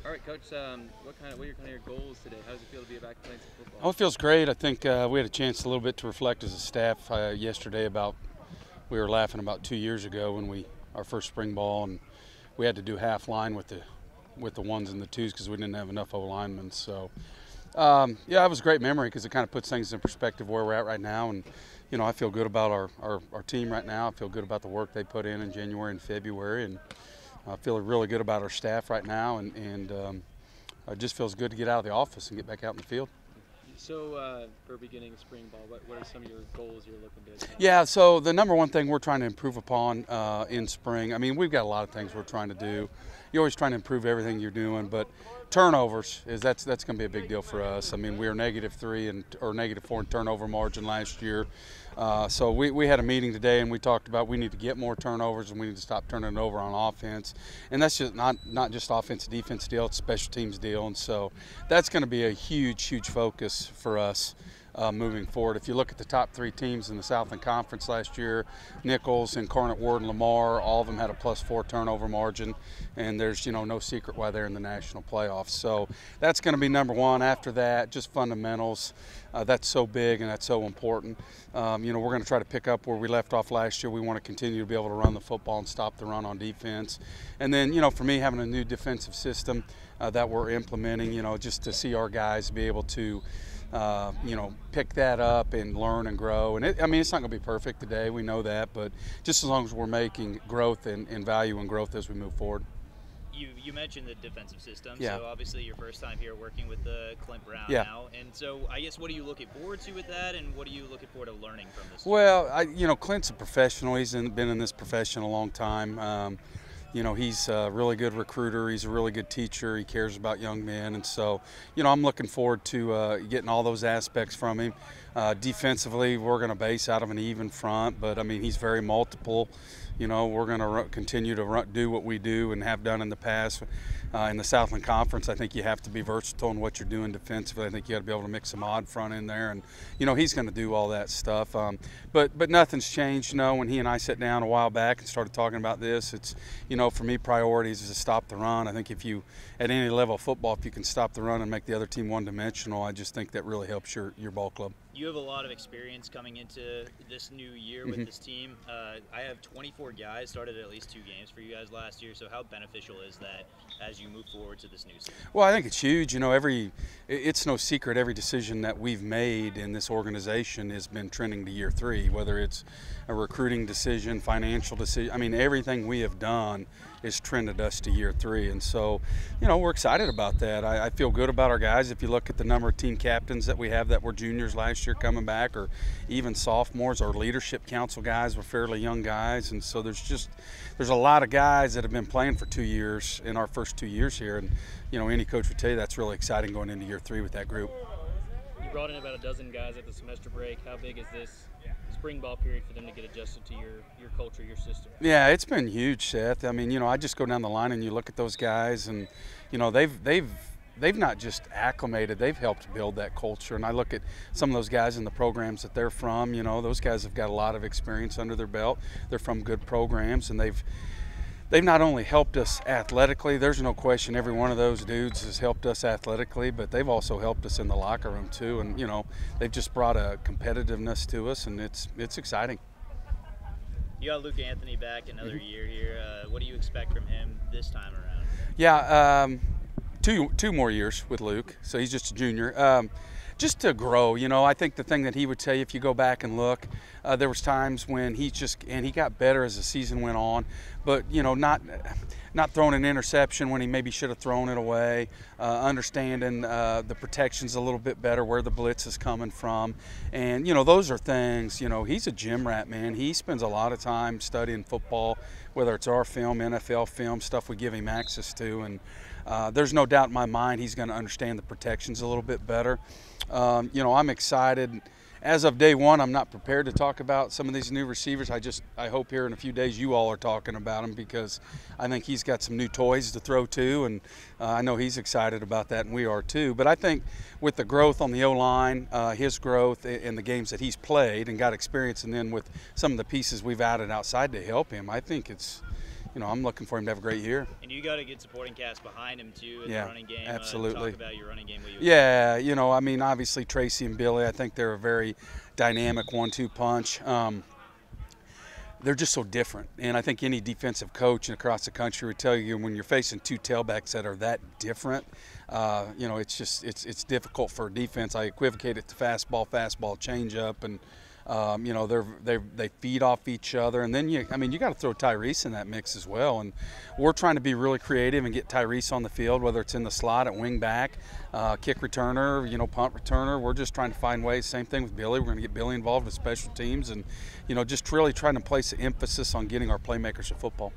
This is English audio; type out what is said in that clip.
All right, Coach. What are your goals today? How does it feel to be back playing some Oh, football? it feels great. I think we had a chance a little bit to reflect as a staff yesterday about we were laughing about 2 years ago when we our first spring ball and we had to do half line with the ones and the twos because we didn't have enough O linemen. So yeah, it was a great memory because it kind of puts things in perspective where we're at right now. And I feel good about our team right now. I feel good about the work they put in January and February, and I feel really good about our staff right now. And it just feels good to get out of the office and get back out in the field. So, for beginning spring ball, what are some of your goals you're looking to attain? Yeah, so the number one thing we're trying to improve upon in spring, I mean, we've got a lot of things we're trying to do. You're always trying to improve everything you're doing, but turnovers that's going to be a big deal for us. I mean, we were -3 or -4 in turnover margin last year. So we had a meeting today and we talked about we need to get more turnovers and we need to stop turning it over on offense. And that's just not just offense defense deal, it's a special teams deal. And so that's going to be a huge focus for us moving forward. If you look at the top three teams in the Southland Conference last year, Nichols, Incarnate Word, and Lamar, all of them had a +4 turnover margin, and there's no secret why they're in the national playoffs. So that's going to be number one. After that, just fundamentals. That's so big and that's so important. We're going to try to pick up where we left off last year. We want to continue to be able to run the football and stop the run on defense. And then, for me, having a new defensive system that we're implementing, just to see our guys be able to pick that up and learn and grow. And it's not going to be perfect today. We know that, but just as long as we're making growth and value and growth as we move forward. You mentioned the defensive system, Yeah. so obviously your first time here working with Clint Brown Yeah. now, and so I guess what are you looking forward to with that, and what are you looking forward to learning from this? Well, Clint's a professional. He's been in this profession a long time. He's a really good recruiter. He's a really good teacher. He cares about young men. And so, I'm looking forward to getting all those aspects from him. Defensively, we're going to base out of an even front, but, he's very multiple. We're going to continue to do what we do and have done in the past. In the Southland Conference, I think you have to be versatile in what you're doing defensively. I think you got to be able to mix some odd front in there, and he's going to do all that stuff. But nothing's changed. When he and I sat down a while back and started talking about this, it's for me, priorities is to stop the run. I think if you, at any level of football, if you can stop the run and make the other team one-dimensional, I just think that really helps your ball club. You have a lot of experience coming into this new year with this team. I have 24 guys started at least 2 games for you guys last year, so how beneficial is that as you move forward to this new season? Well, I think it's huge. It's no secret every decision that we've made in this organization has been trending to year 3, whether it's a recruiting decision, financial decision. Everything we have done has trended us to year 3. And so, we're excited about that. I feel good about our guys. If you look at the number of team captains that we have that were juniors last year coming back, or even sophomores, our leadership council guys were fairly young guys. And so there's a lot of guys that have been playing for 2 years in our first 2 years here. And, any coach would tell you that's really exciting going into year 3 with that group. You brought in about a dozen guys at the semester break. How big is this spring ball period for them to get adjusted to your culture, your system? Yeah, it's been huge, Seth. I just go down the line and you look at those guys, and they've not just acclimated, they've helped build that culture. And I look at some of those guys in the programs that they're from. Those guys have got a lot of experience under their belt. They're from good programs, and they've not only helped us athletically, there's no question every one of those dudes has helped us athletically, but they've also helped us in the locker room too. And, they've just brought a competitiveness to us, and it's exciting. You got Luke Anthony back another year here. What do you expect from him this time around? Yeah, two more years with Luke, so he's just a junior. Just to grow, I think the thing that he would tell you, if you go back and look, there was times when he got better as the season went on, but not throwing an interception when he maybe should have thrown it away, understanding the protections a little bit better, where the blitz is coming from, and those are things. He's a gym rat, man. He spends a lot of time studying football, whether it's our film, NFL film, stuff we give him access to, and there's no doubt in my mind he's going to understand the protections a little bit better. I'm excited. As of day one, I'm not prepared to talk about some of these new receivers. I hope here in a few days you all are talking about them, because I think he's got some new toys to throw to, and I know he's excited about that, and we are too. But I think with the growth on the O-line, his growth in the games that he's played and got experience, and then with some of the pieces we've added outside to help him, I think it's I'm looking for him to have a great year. And you got a good supporting cast behind him too in Yeah, the running game. absolutely. Talk about your running game. Yeah, I mean, obviously Tracy and Billy, I think they're a very dynamic 1-2 punch. They're just so different, and I think any defensive coach across the country would tell you when you're facing two tailbacks that are that different, it's difficult for defense. I equivocate it to fastball, changeup, and they feed off each other, and then you got to throw Tyrese in that mix as well. And we're trying to be really creative and get Tyrese on the field, whether it's in the slot at wing back, kick returner, punt returner. We're just trying to find ways. Same thing with Billy. We're going to get Billy involved with special teams, and just really trying to place the emphasis on getting our playmakers at football.